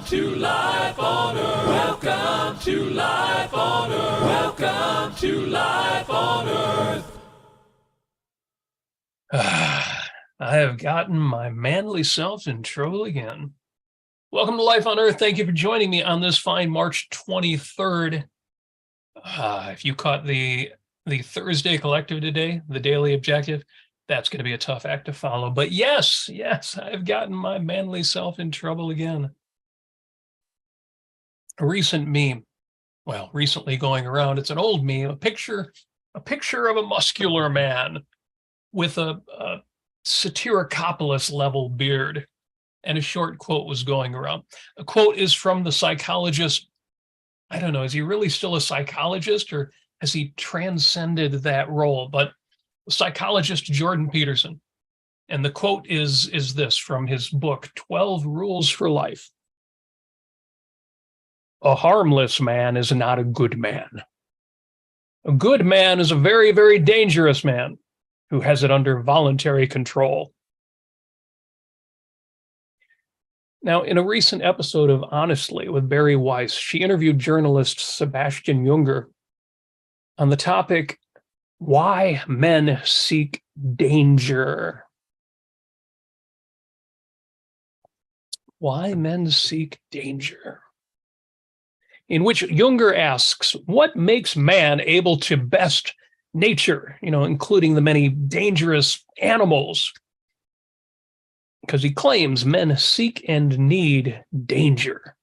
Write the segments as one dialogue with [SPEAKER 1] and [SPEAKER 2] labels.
[SPEAKER 1] Welcome to Life on Earth. Welcome to Life on Earth. Welcome to Life on Earth.
[SPEAKER 2] I have gotten my manly self in trouble again. Welcome to Life on Earth. Thank you for joining me on this fine March 23rd. If you caught the Thursday collective today, the daily objective, that's going to be a tough act to follow. But yes, I've gotten my manly self in trouble again. A recent meme, well, recently going around, it's an old meme, a picture of a muscular man with a Satiricopolis level beard, and a short quote was going around. A quote is from the psychologist. I don't know, is he really still a psychologist or has he transcended that role? But psychologist Jordan Peterson. And the quote is this from his book, 12 Rules for Life. A harmless man is not a good man. A good man is a very, very dangerous man who has it under voluntary control. Now, in a recent episode of Honestly with Barry Weiss, she interviewed journalist Sebastian Junger on the topic, why men seek danger. Why men seek danger. In which Junger asks, what makes man able to best nature, including the many dangerous animals? Because he claims men seek and need danger.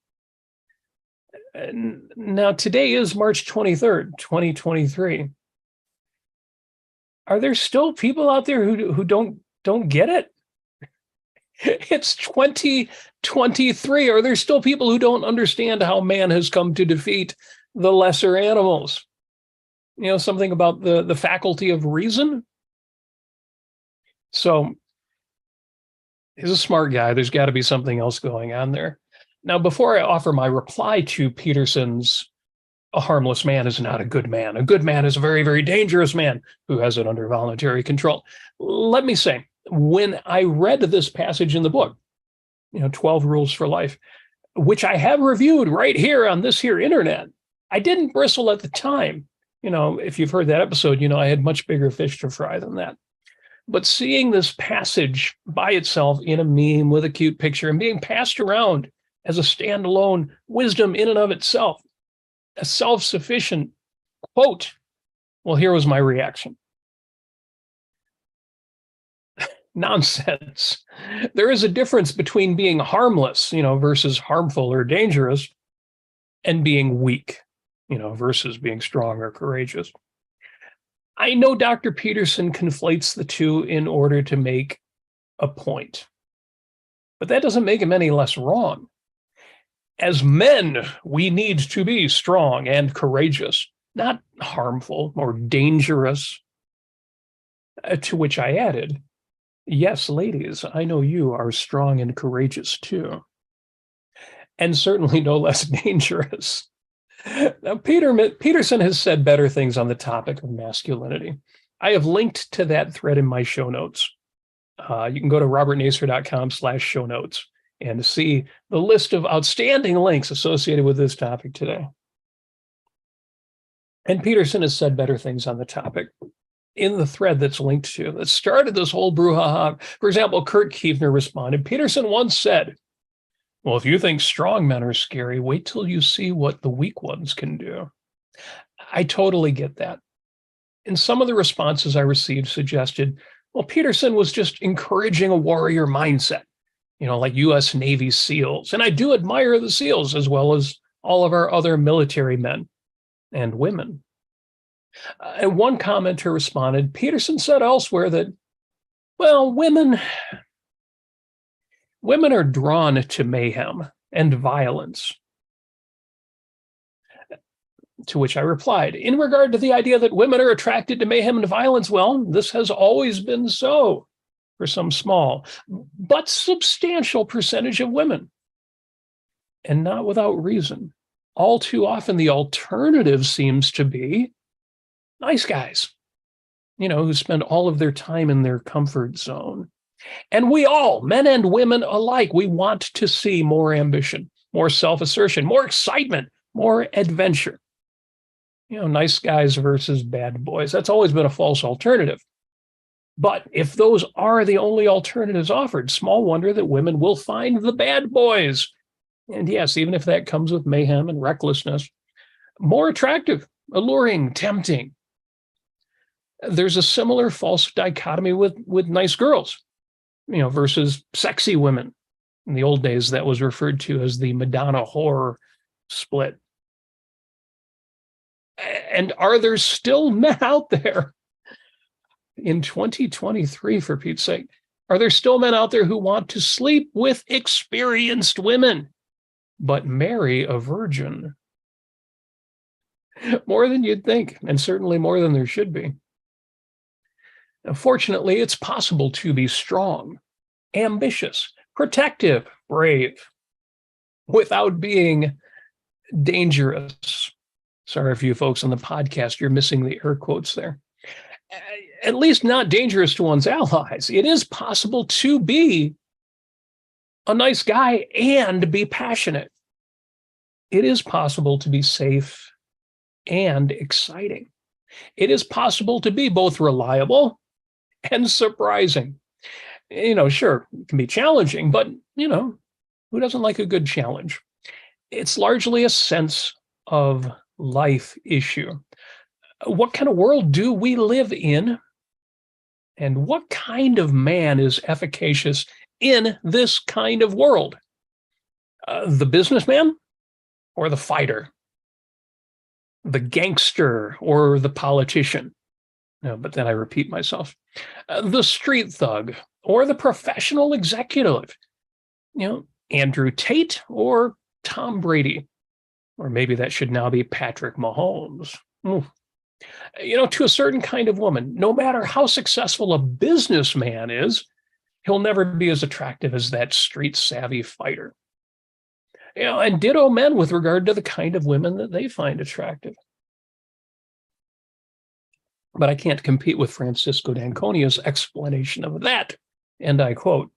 [SPEAKER 2] And now, today is March 23rd, 2023. Are there still people out there who don't get it? It's 2023. Are there still people who don't understand how man has come to defeat the lesser animals? Something about the faculty of reason? So he's a smart guy. There's got to be something else going on there. Now, before I offer my reply to Peterson's, a harmless man is not a good man. A good man is a very, very dangerous man who has it under voluntary control. Let me say, when I read this passage in the book, 12 Rules for Life, which I have reviewed right here on this here internet, I didn't bristle at the time. If you've heard that episode, I had much bigger fish to fry than that. But seeing this passage by itself in a meme with a cute picture and being passed around as a standalone wisdom in and of itself, a self-sufficient quote, well, here was my reaction. Nonsense. There is a difference between being harmless, versus harmful or dangerous, and being weak, versus being strong or courageous. I know Dr. Peterson conflates the two in order to make a point, but that doesn't make him any less wrong. As men, we need to be strong and courageous, not harmful or dangerous. To which I added, yes, ladies, I know you are strong and courageous too, and certainly no less dangerous. Now, Peterson has said better things on the topic of masculinity. I have linked to that thread in my show notes. You can go to robertnasir.com/show notes and see the list of outstanding links associated with this topic today. And Peterson has said better things on the topic in the thread that's linked to, that started this whole brouhaha. For example, Kurt Keefner responded, Peterson once said, well, if you think strong men are scary, wait till you see what the weak ones can do. I totally get that. And some of the responses I received suggested, well, Peterson was just encouraging a warrior mindset, like U.S. Navy SEALs. And I do admire the SEALs as well as all of our other military men and women. And one commenter responded, Peterson said elsewhere that, well, women are drawn to mayhem and violence. To which I replied, in regard to the idea that women are attracted to mayhem and violence, well, this has always been so for some small but substantial percentage of women. And not without reason. All too often, the alternative seems to be nice guys, who spend all of their time in their comfort zone. And we all, men and women alike, we want to see more ambition, more self-assertion, more excitement, more adventure. Nice guys versus bad boys. That's always been a false alternative. But if those are the only alternatives offered, small wonder that women will find the bad boys. And yes, even if that comes with mayhem and recklessness, more attractive, alluring, tempting. There's a similar false dichotomy with nice girls, versus sexy women. In the old days, that was referred to as the Madonna whore split. And are there still men out there in 2023, for Pete's sake? Are there still men out there who want to sleep with experienced women, but marry a virgin? More than you'd think, and certainly more than there should be. Now, fortunately, it's possible to be strong, ambitious, protective, brave, without being dangerous. Sorry for you folks on the podcast, you're missing the air quotes there. At least not dangerous to one's allies. It is possible to be a nice guy and be passionate. It is possible to be safe and exciting. It is possible to be both reliable and surprising. Sure, it can be challenging, but, who doesn't like a good challenge? It's largely a sense of life issue. What kind of world do we live in? And what kind of man is efficacious in this kind of world? The businessman or the fighter? The gangster or the politician? No, but then I repeat myself. The street thug or the professional executive? Andrew Tate or Tom Brady? Or maybe that should now be Patrick Mahomes. To a certain kind of woman, no matter how successful a businessman is, he'll never be as attractive as that street-savvy fighter. And ditto men with regard to the kind of women that they find attractive. But I can't compete with Francisco d'Anconia's explanation of that. And I quote,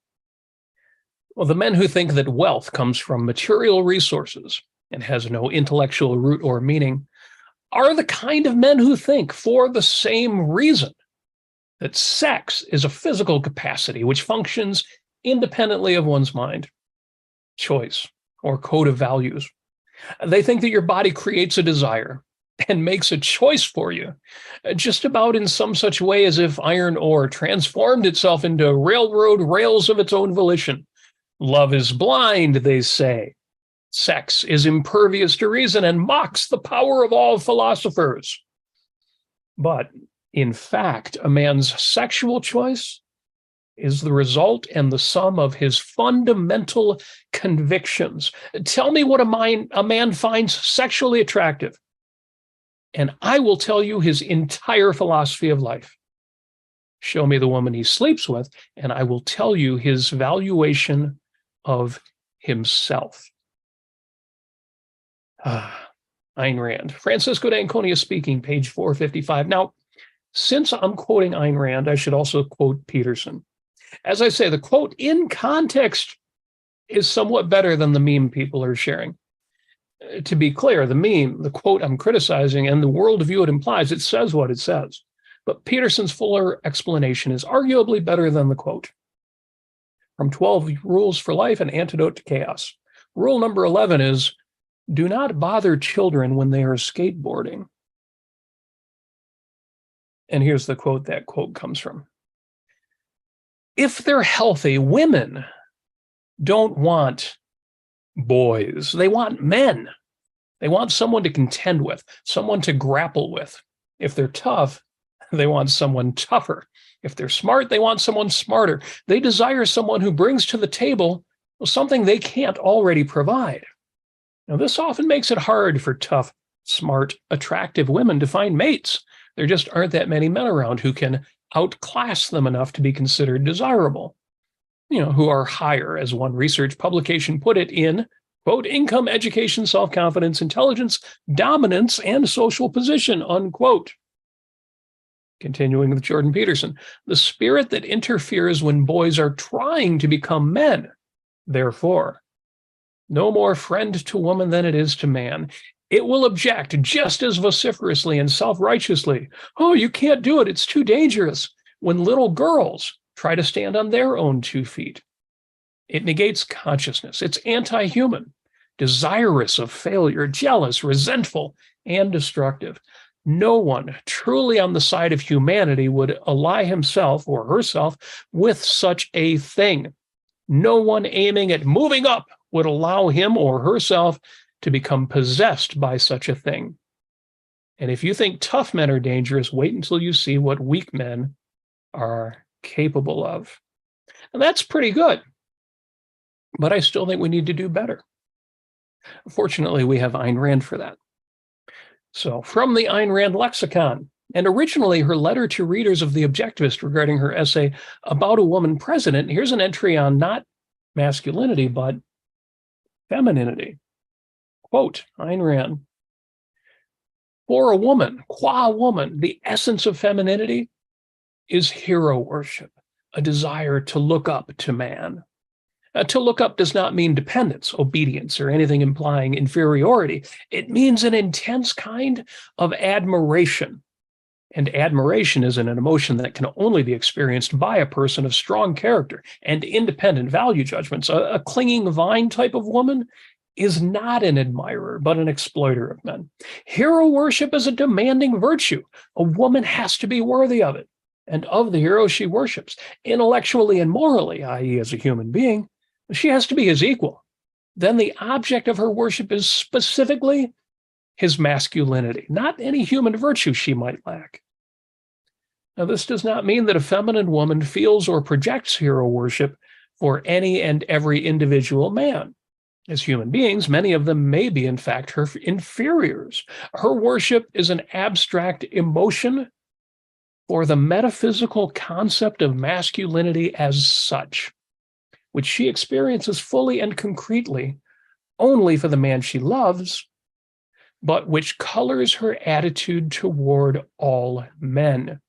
[SPEAKER 2] "Well, the men who think that wealth comes from material resources and has no intellectual root or meaning are the kind of men who think, for the same reason, that sex is a physical capacity which functions independently of one's mind, choice, or code of values. They think that your body creates a desire and makes a choice for you, just about in some such way as if iron ore transformed itself into railroad rails of its own volition. Love is blind, they say. Sex is impervious to reason and mocks the power of all philosophers. But, in fact, a man's sexual choice is the result and the sum of his fundamental convictions. Tell me what a man finds sexually attractive, and I will tell you his entire philosophy of life. Show me the woman he sleeps with, and I will tell you his valuation of himself." Ayn Rand. Francisco d'Anconia speaking, page 455. Now, since I'm quoting Ayn Rand, I should also quote Peterson. As I say, the quote in context is somewhat better than the meme people are sharing. To be clear, the meme, the quote I'm criticizing, and the worldview it implies, it says what it says. But Peterson's fuller explanation is arguably better than the quote. From 12 Rules for Life, an Antidote to Chaos. Rule number 11 is, do not bother children when they are skateboarding. And here's the quote that quote comes from. If they're healthy, women don't want boys. They want men. They want someone to contend with, someone to grapple with. If they're tough, they want someone tougher. If they're smart, they want someone smarter. They desire someone who brings to the table something they can't already provide. Now, this often makes it hard for tough, smart, attractive women to find mates. There just aren't that many men around who can outclass them enough to be considered desirable. Who are higher, as one research publication put it, in, quote, income, education, self-confidence, intelligence, dominance, and social position, unquote. Continuing with Jordan Peterson, the spirit that interferes when boys are trying to become men, therefore, no more friend to woman than it is to man. It will object just as vociferously and self-righteously. Oh, you can't do it. It's too dangerous. When little girls try to stand on their own 2 feet. It negates consciousness. It's anti-human, desirous of failure, jealous, resentful, and destructive. No one truly on the side of humanity would ally himself or herself with such a thing. No one aiming at moving up would allow him or herself to become possessed by such a thing. And if you think tough men are dangerous, wait until you see what weak men are capable of. And that's pretty good. But I still think we need to do better. Fortunately, we have Ayn Rand for that. So from the Ayn Rand lexicon, and originally her letter to readers of The Objectivist regarding her essay about a woman president, here's an entry on not masculinity, but femininity. Quote, Ayn Rand, for a woman, qua woman, the essence of femininity is hero worship, a desire to look up to man. To look up does not mean dependence, obedience, or anything implying inferiority. It means an intense kind of admiration. And admiration is an emotion that can only be experienced by a person of strong character and independent value judgments. A clinging vine type of woman is not an admirer, but an exploiter of men. Hero worship is a demanding virtue. A woman has to be worthy of it and of the hero she worships, intellectually and morally, i.e., as a human being. She has to be his equal. Then the object of her worship is specifically his masculinity, not any human virtue she might lack. Now, this does not mean that a feminine woman feels or projects hero worship for any and every individual man. As human beings, many of them may be, in fact, her inferiors. Her worship is an abstract emotion for the metaphysical concept of masculinity as such, which she experiences fully and concretely only for the man she loves, but which colors her attitude toward all men.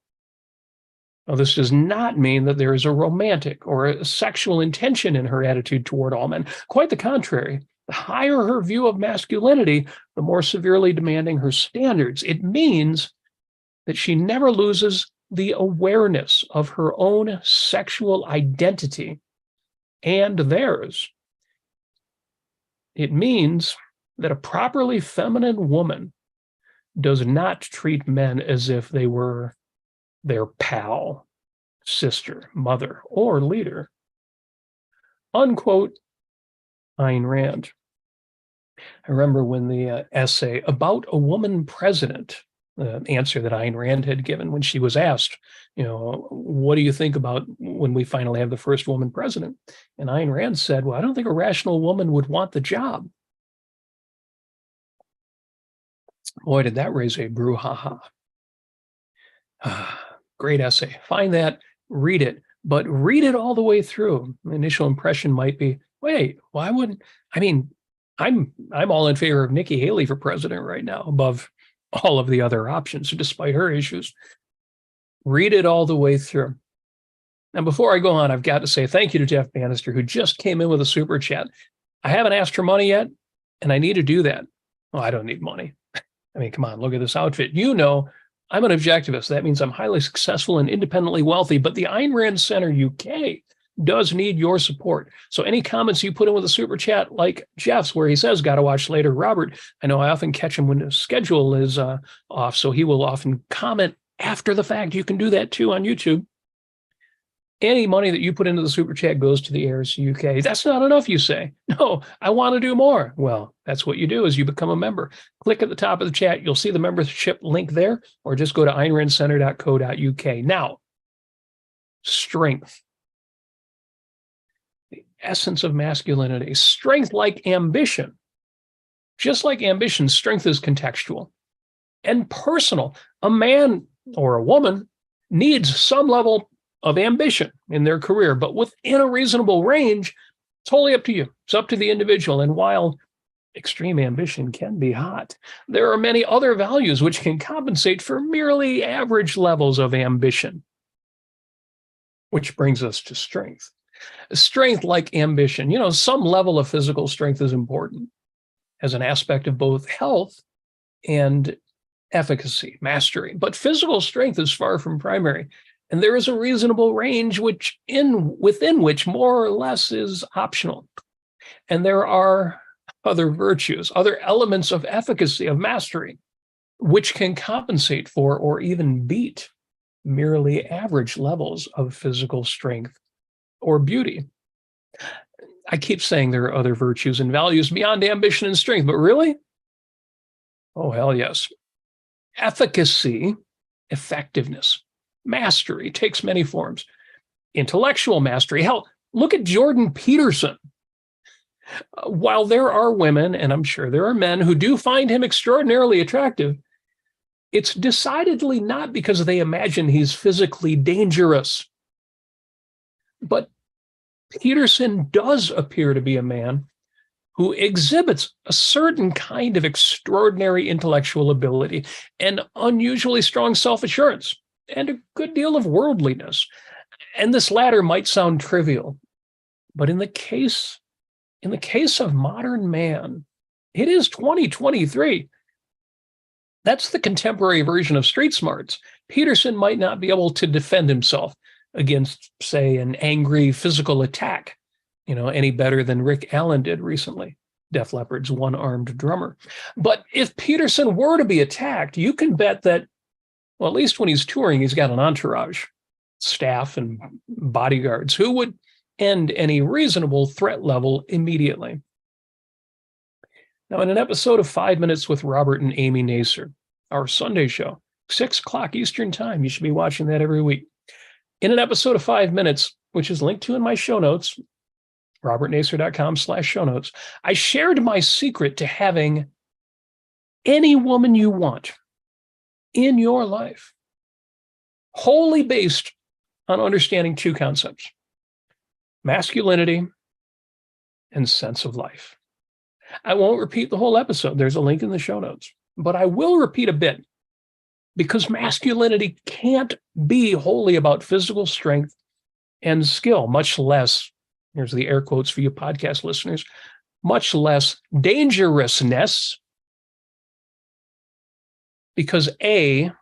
[SPEAKER 2] Now, this does not mean that there is a romantic or a sexual intention in her attitude toward all men. Quite the contrary. The higher her view of masculinity, the more severely demanding her standards. It means that she never loses the awareness of her own sexual identity and theirs. It means that a properly feminine woman does not treat men as if they were their pal, sister, mother, or leader. Unquote, Ayn Rand. I remember when the essay about a woman president, the answer that Ayn Rand had given when she was asked, what do you think about when we finally have the first woman president? And Ayn Rand said, well, I don't think a rational woman would want the job. Boy, did that raise a brouhaha. Great essay. Find that, read it, but read it all the way through. The initial impression might be, wait, why wouldn't, I'm all in favor of Nikki Haley for president right now, above all of the other options, despite her issues. Read it all the way through. Now, before I go on, I've got to say thank you to Jeff Bannister, who just came in with a super chat. I haven't asked for money yet, and I need to do that. Well, I don't need money. Come on, look at this outfit. I'm an objectivist. That means I'm highly successful and independently wealthy, but the Ayn Rand Center UK does need your support. So any comments you put in with a super chat, like Jeff's, where he says, got to watch later. Robert, I know I often catch him when his schedule is off, so he will often comment after the fact. You can do that too on YouTube. Any money that you put into the super chat goes to the ARCUK UK. That's not enough, you say. No, I want to do more. Well, that's what you do is you become a member. Click at the top of the chat. You'll see the membership link there, or just go to aynrandcenter.co.uk. Now, strength. The essence of masculinity. Strength like ambition. Just like ambition, strength is contextual and personal. A man or a woman needs some level of ambition in their career, but within a reasonable range, it's totally up to you. It's up to the individual. And while extreme ambition can be hot, there are many other values which can compensate for merely average levels of ambition, which brings us to strength. Strength, like ambition, some level of physical strength is important as an aspect of both health and efficacy, mastery. But physical strength is far from primary. And there is a reasonable range within which more or less is optional. And there are other virtues, other elements of efficacy, of mastery, which can compensate for or even beat merely average levels of physical strength or beauty. I keep saying there are other virtues and values beyond ambition and strength, but really? Oh, hell yes. Efficacy, effectiveness, mastery takes many forms. Intellectual mastery. Hell, look at Jordan Peterson. While there are women, and I'm sure there are men, who do find him extraordinarily attractive, it's decidedly not because they imagine he's physically dangerous. But Peterson does appear to be a man who exhibits a certain kind of extraordinary intellectual ability and unusually strong self-assurance and a good deal of worldliness. And this latter might sound trivial, but in the case of modern man, it is 2023. That's the contemporary version of street smarts. Peterson might not be able to defend himself against, say, an angry physical attack, any better than Rick Allen did recently, Def Leppard's one-armed drummer. But if Peterson were to be attacked, you can bet that, well, at least when he's touring, he's got an entourage, staff and bodyguards who would end any reasonable threat level immediately. Now, in an episode of 5 Minutes with Robert and Amy Nasir, our Sunday show, 6 o'clock Eastern time, you should be watching that every week. In an episode of 5 Minutes, which is linked to in my show notes, robertnasir.com/show notes, I shared my secret to having any woman you want in your life, wholly based on understanding 2 concepts: masculinity and sense of life. I won't repeat the whole episode. There's a link in the show notes, but I will repeat a bit, because masculinity can't be wholly about physical strength and skill, much less, here's the air quotes for you podcast listeners, much less dangerousness, because A,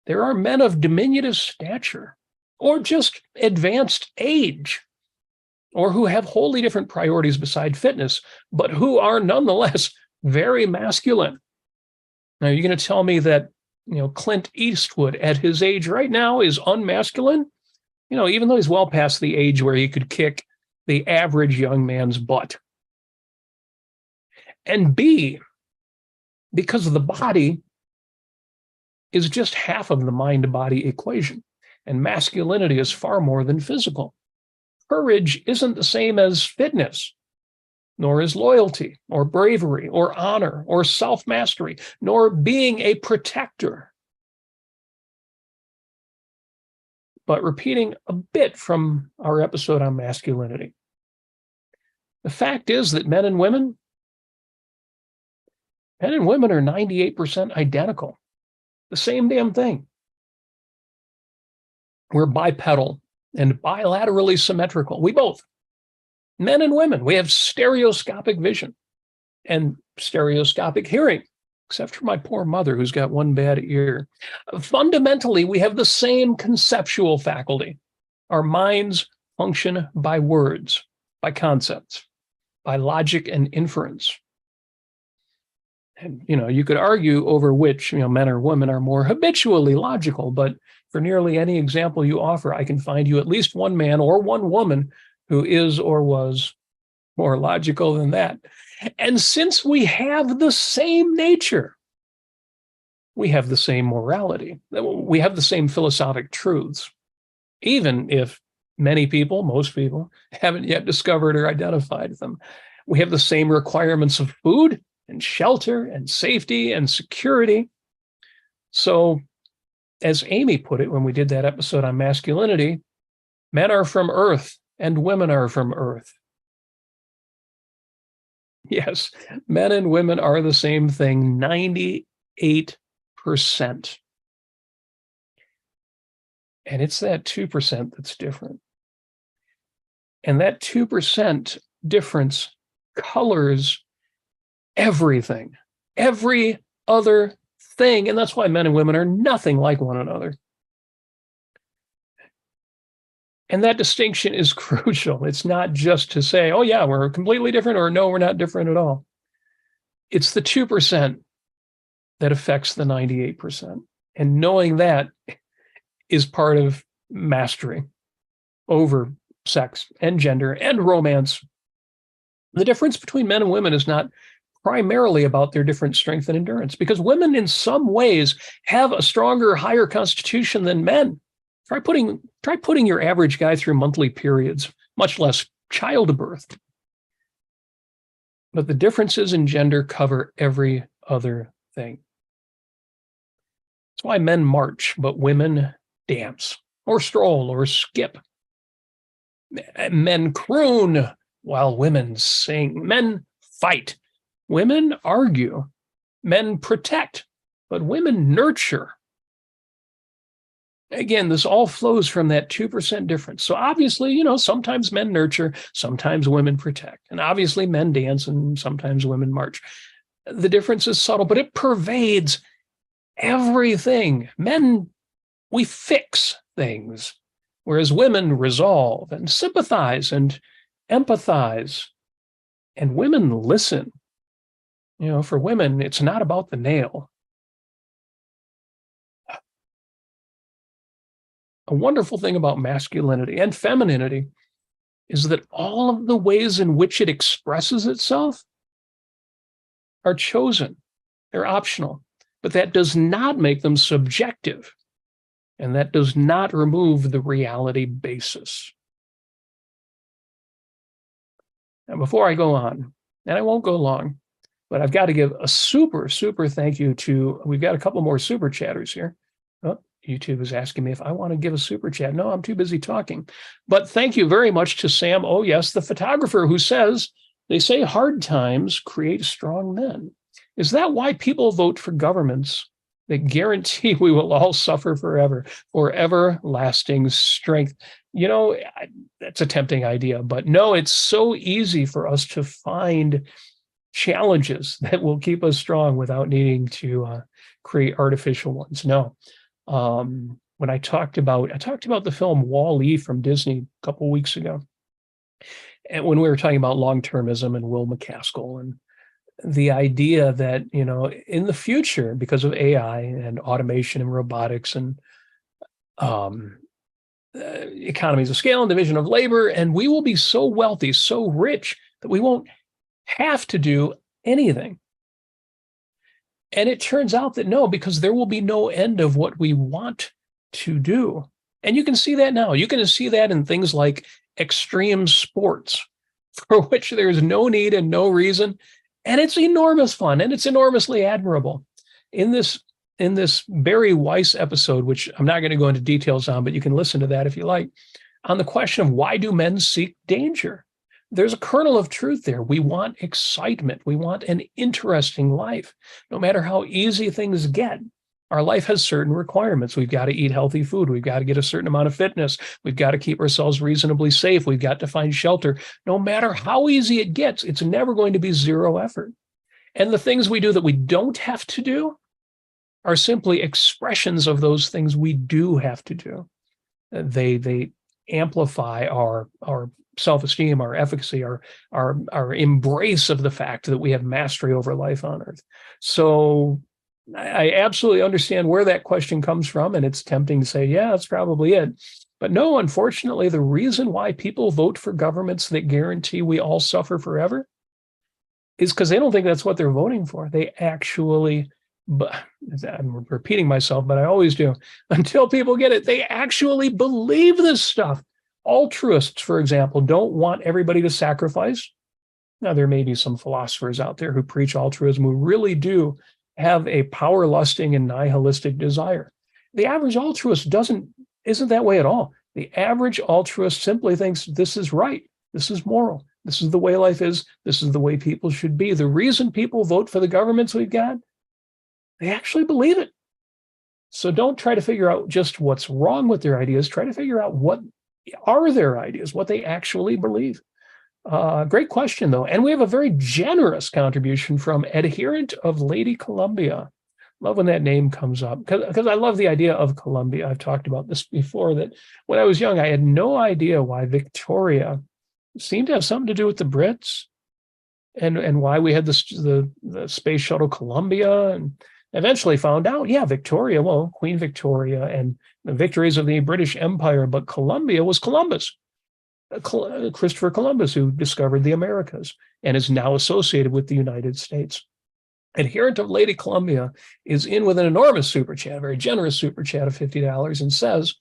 [SPEAKER 2] there are men of diminutive stature or just advanced age, or who have wholly different priorities beside fitness, but who are nonetheless very masculine. Now, you're going to tell me that, Clint Eastwood at his age right now is unmasculine? Even though he's well past the age where he could kick the average young man's butt. And B, because the body is just half of the mind-body equation, and masculinity is far more than physical. Courage isn't the same as fitness, nor is loyalty, or bravery, or honor, or self-mastery, nor being a protector. But repeating a bit from our episode on masculinity, the fact is that men and women are 98% identical. The same damn thing. We're bipedal and bilaterally symmetrical. We both, men and women, we have stereoscopic vision and stereoscopic hearing, except for my poor mother who's got one bad ear. Fundamentally, we have the same conceptual faculty. Our minds function by words, by concepts, by logic and inference. And, you could argue over which, men or women are more habitually logical, but for nearly any example you offer, I can find you at least one man or one woman who is or was more logical than that. And since we have the same nature, we have the same morality, we have the same philosophic truths, even if most people, haven't yet discovered or identified them. We have the same requirements of food and shelter and safety and security. So, as Amy put it when we did that episode on masculinity, men are from Earth and women are from Earth. Yes, men and women are the same thing, 98%. And it's that 2% that's different. And that 2% difference colors everything, every other thing. And that's why men and women are nothing like one another. And that distinction is crucial. It's not just to say, oh, yeah, we're completely different, or no, we're not different at all. It's the 2% that affects the 98%. And knowing that is part of mastery over sex and gender and romance. The difference between men and women is not primarily about their different strength and endurance, because women in some ways have a stronger, higher constitution than men. Try putting your average guy through monthly periods, much less childbirth. But the differences in gender cover every other thing. That's why men march, but women dance or stroll or skip. Men croon while women sing. Men fight. Women argue. Men protect, but women nurture. Again, this all flows from that 2% difference. So obviously, sometimes men nurture, sometimes women protect. And obviously men dance and sometimes women march. The difference is subtle, but it pervades everything. Men, we fix things, whereas women resolve and sympathize and empathize. And women listen. For women, it's not about the nail. A wonderful thing about masculinity and femininity is that all of the ways in which it expresses itself are chosen. They're optional, but that does not make them subjective, and that does not remove the reality basis. Now, before I go on, and I won't go long, but I've got to give a super, super thank you we've got a couple more super chatters here. Oh, YouTube is asking me if I want to give a super chat. No, I'm too busy talking. But thank you very much to Sam. Oh, yes, the photographer, who says, they say hard times create strong men. Is that why people vote for governments that guarantee we will all suffer forever, for everlasting strength? That's a tempting idea, but no, it's so easy for us to find challenges that will keep us strong without needing to create artificial ones. No. When I talked about the film Wall-E from Disney a couple of weeks ago, and when we were talking about long-termism and Will McCaskill, and the idea that, in the future, because of AI and automation and robotics and economies of scale and division of labor, and we will be so wealthy, so rich, that we won't have to do anything. And it turns out that no, because there will be no end of what we want to do. And you can see that now. You can see that in things like extreme sports, for which there is no need and no reason. And it's enormous fun, and it's enormously admirable. In this Barry Weiss episode, which I'm not going to go into details on, but you can listen to that if you like, on the question of why do men seek danger? There's a kernel of truth there. We want excitement. We want an interesting life. No matter how easy things get, our life has certain requirements. We've got to eat healthy food. We've got to get a certain amount of fitness. We've got to keep ourselves reasonably safe. We've got to find shelter. No matter how easy it gets, it's never going to be zero effort. And the things we do that we don't have to do are simply expressions of those things we do have to do. They amplify our self-esteem, our efficacy, our embrace of the fact that we have mastery over life on earth. So I absolutely understand where that question comes from, and it's tempting to say, yeah, that's probably it. But no, unfortunately, the reason why people vote for governments that guarantee we all suffer forever is because they don't think that's what they're voting for. They actually, but I'm repeating myself, but I always do, until people get it, they actually believe this stuff. Altruists, for example, don't want everybody to sacrifice. Now, there may be some philosophers out there who preach altruism who really do have a power-lusting and nihilistic desire. The average altruist isn't that way at all. The average altruist simply thinks this is right, this is moral, this is the way life is, this is the way people should be. The reason people vote for the governments we've got, they actually believe it. So don't try to figure out just what's wrong with their ideas. Try to figure out what are their ideas what they actually believe? Great question, though. And we have a very generous contribution from Adherent of Lady Columbia. Love when that name comes up because I love the idea of Columbia. I've talked about this before, that when I was young, I had no idea why Victoria seemed to have something to do with the Brits, and why we had the space shuttle Columbia, and eventually found out, yeah, Victoria, well, Queen Victoria and the victories of the British Empire, but Columbia was Columbus. Christopher Columbus, who discovered the Americas and is now associated with the United States. Adherent of Lady Columbia is in with an enormous super chat, a very generous super chat of $50, and says,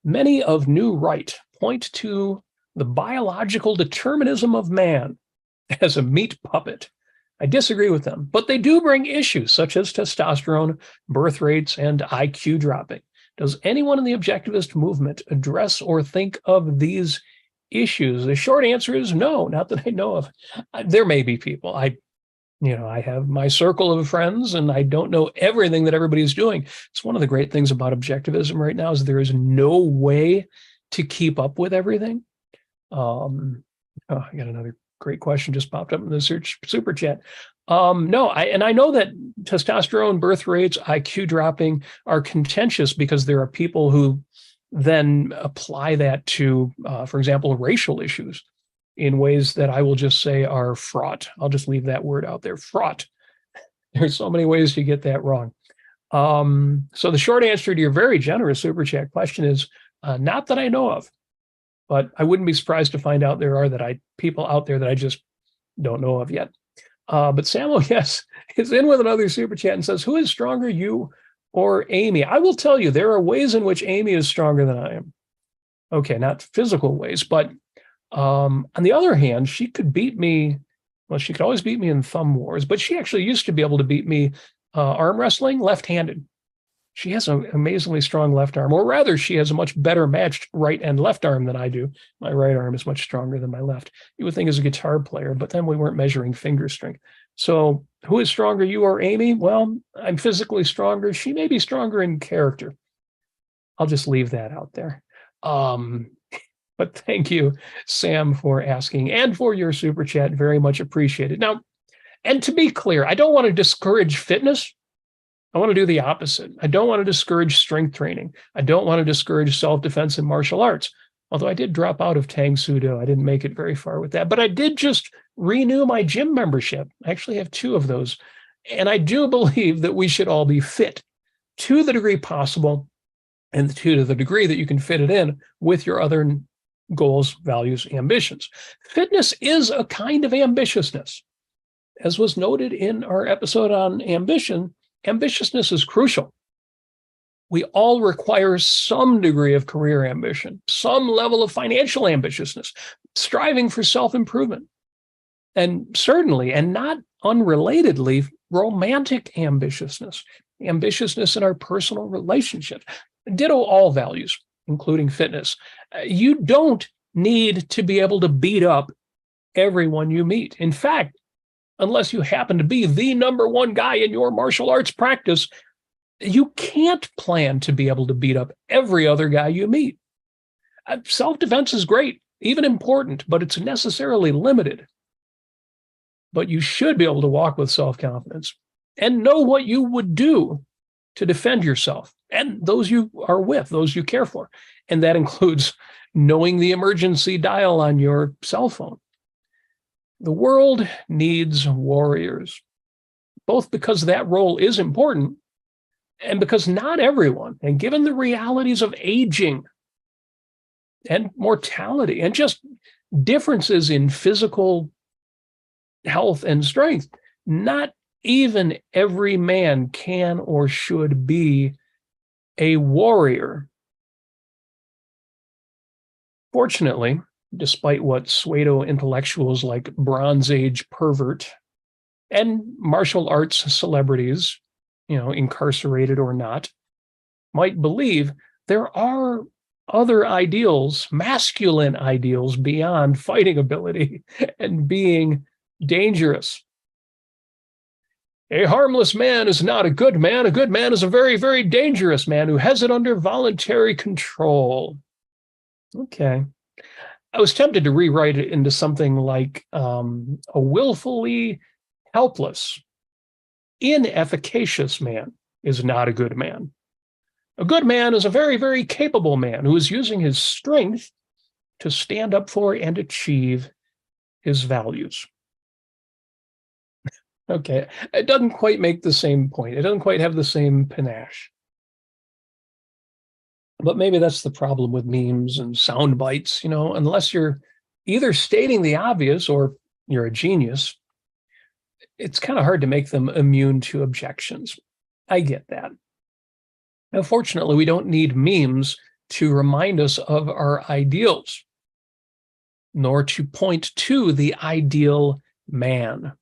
[SPEAKER 2] many of New Right point to the biological determinism of man as a meat puppet. I disagree with them, but they do bring issues such as testosterone, birth rates, and IQ dropping. Does anyone in the objectivist movement address or think of these issues? The short answer is no, not that I know of. There may be people. I have my circle of friends, and I don't know everything that everybody's doing. It's one of the great things about objectivism right now is there is no way to keep up with everything. I got another great question just popped up in the super chat. No, I know that testosterone, birth rates, IQ dropping are contentious because there are people who then apply that to, for example, racial issues in ways that I will just say are fraught. I'll just leave that word out there, fraught. There's so many ways to get that wrong. So the short answer to your very generous super chat question is not that I know of, but I wouldn't be surprised to find out there are people out there that I just don't know of yet. But Samuel, yes, is in with another super chat and says, who is stronger, you or Amy? I will tell you, there are ways in which Amy is stronger than I am. Okay, not physical ways, but on the other hand, she could beat me. Well, she could always beat me in thumb wars, but she actually used to be able to beat me arm wrestling left-handed. She has an amazingly strong left arm, or rather, she has a much better matched right and left arm than I do. My right arm is much stronger than my left. You would think as a guitar player, but then we weren't measuring finger strength. So who is stronger, you or Amy? Well, I'm physically stronger. She may be stronger in character. I'll just leave that out there. But thank you, Sam, for asking and for your super chat. Very much appreciated. Now, and to be clear, I don't want to discourage fitness. I want to do the opposite. I don't want to discourage strength training. I don't want to discourage self-defense and martial arts. Although I did drop out of Tang Soo Do. I didn't make it very far with that. But I did just renew my gym membership. I actually have 2 of those. And I do believe that we should all be fit to the degree possible, and to the degree that you can fit it in with your other goals, values, ambitions. Fitness is a kind of ambitiousness. As was noted in our episode on ambition, ambitiousness is crucial. We all require some degree of career ambition, some level of financial ambitiousness, striving for self-improvement, and certainly, and not unrelatedly, romantic ambitiousness in our personal relationships. Ditto all values, including fitness. You don't need to be able to beat up everyone you meet. In fact, unless you happen to be the number one guy in your martial arts practice, you can't plan to be able to beat up every other guy you meet. Self-defense is great, even important, but it's necessarily limited. But you should be able to walk with self-confidence and know what you would do to defend yourself and those you are with, those you care for. And that includes knowing the emergency dial on your cell phone. The world needs warriors, both because that role is important and because not everyone, and given the realities of aging and mortality and just differences in physical health and strength, not even every man can or should be a warrior. Fortunately, despite what pseudo intellectuals like Bronze Age pervert and martial arts celebrities, incarcerated or not, might believe, there are other ideals, masculine ideals beyond fighting ability and being dangerous. A harmless man is not a good man. A good man is a very, very dangerous man who has it under voluntary control. Okay. I was tempted to rewrite it into something like a willfully helpless, inefficacious man is not a good man. A good man is a very, very capable man who is using his strength to stand up for and achieve his values. Okay, it doesn't quite make the same point. It doesn't quite have the same panache. But maybe that's the problem with memes and sound bites, unless you're either stating the obvious or you're a genius, it's kind of hard to make them immune to objections. I get that. Unfortunately, we don't need memes to remind us of our ideals, nor to point to the ideal man.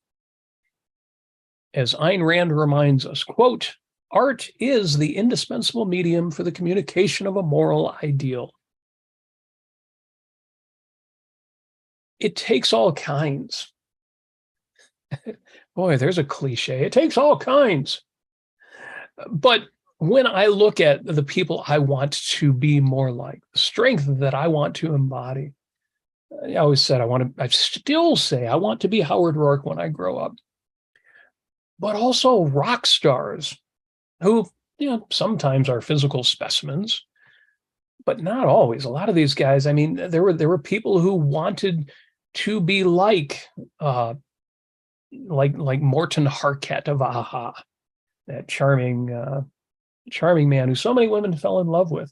[SPEAKER 2] As Ayn Rand reminds us, quote, art is the indispensable medium for the communication of a moral ideal. It takes all kinds. Boy, there's a cliche. It takes all kinds. But when I look at the people I want to be more like, the strength that I want to embody, I always said I still say I want to be Howard Rourke when I grow up. But also rock stars who, sometimes are physical specimens, but not always. A lot of these guys, there were people who wanted to be like Morton Harket of Aha, that charming man who so many women fell in love with.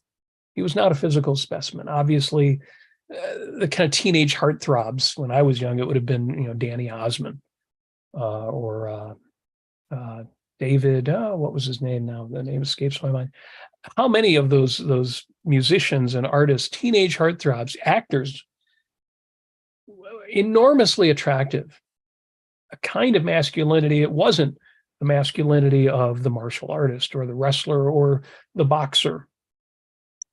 [SPEAKER 2] He was not a physical specimen. Obviously, the kind of teenage heartthrobs when I was young, it would have been, Danny Osmond or David. What was his name now? The name escapes my mind. How many of those musicians and artists, teenage heartthrobs, actors, enormously attractive, a kind of masculinity. It wasn't the masculinity of the martial artist or the wrestler or the boxer.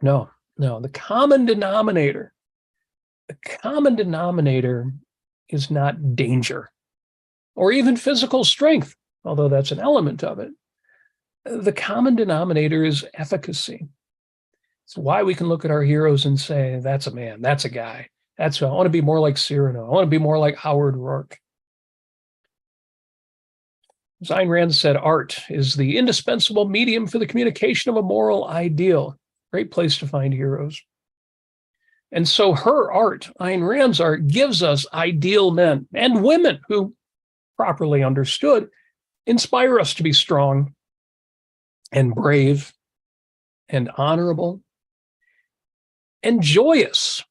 [SPEAKER 2] No, the common denominator is not danger or even physical strength, although that's an element of it. The common denominator is efficacy. It's why we can look at our heroes and say, that's a man, that's a guy. I want to be more like Cyrano. I want to be more like Howard Rourke. As Ayn Rand said, art is the indispensable medium for the communication of a moral ideal. Great place to find heroes. And so her art, Ayn Rand's art, gives us ideal men and women who, properly understood, inspire us to be strong and brave and honorable and joyous.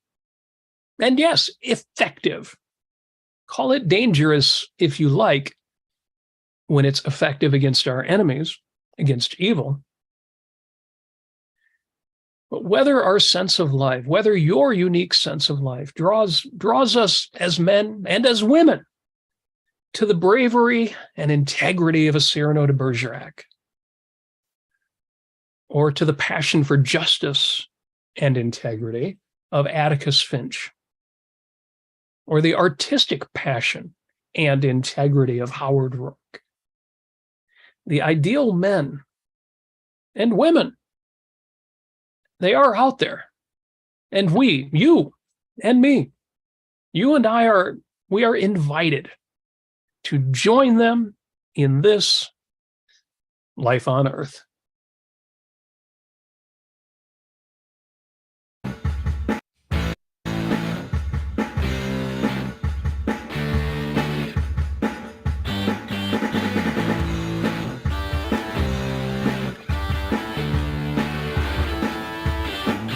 [SPEAKER 2] And yes, effective. Call it dangerous if you like, when it's effective against our enemies, against evil. But whether our sense of life, whether your unique sense of life draws us as men and as women to the bravery and integrity of a Cyrano de Bergerac, or to the passion for justice and integrity of Atticus Finch, or the artistic passion and integrity of Howard Rourke. The ideal men and women, they are out there. And we, you and me, you and I we are invited to join them in this life on Earth.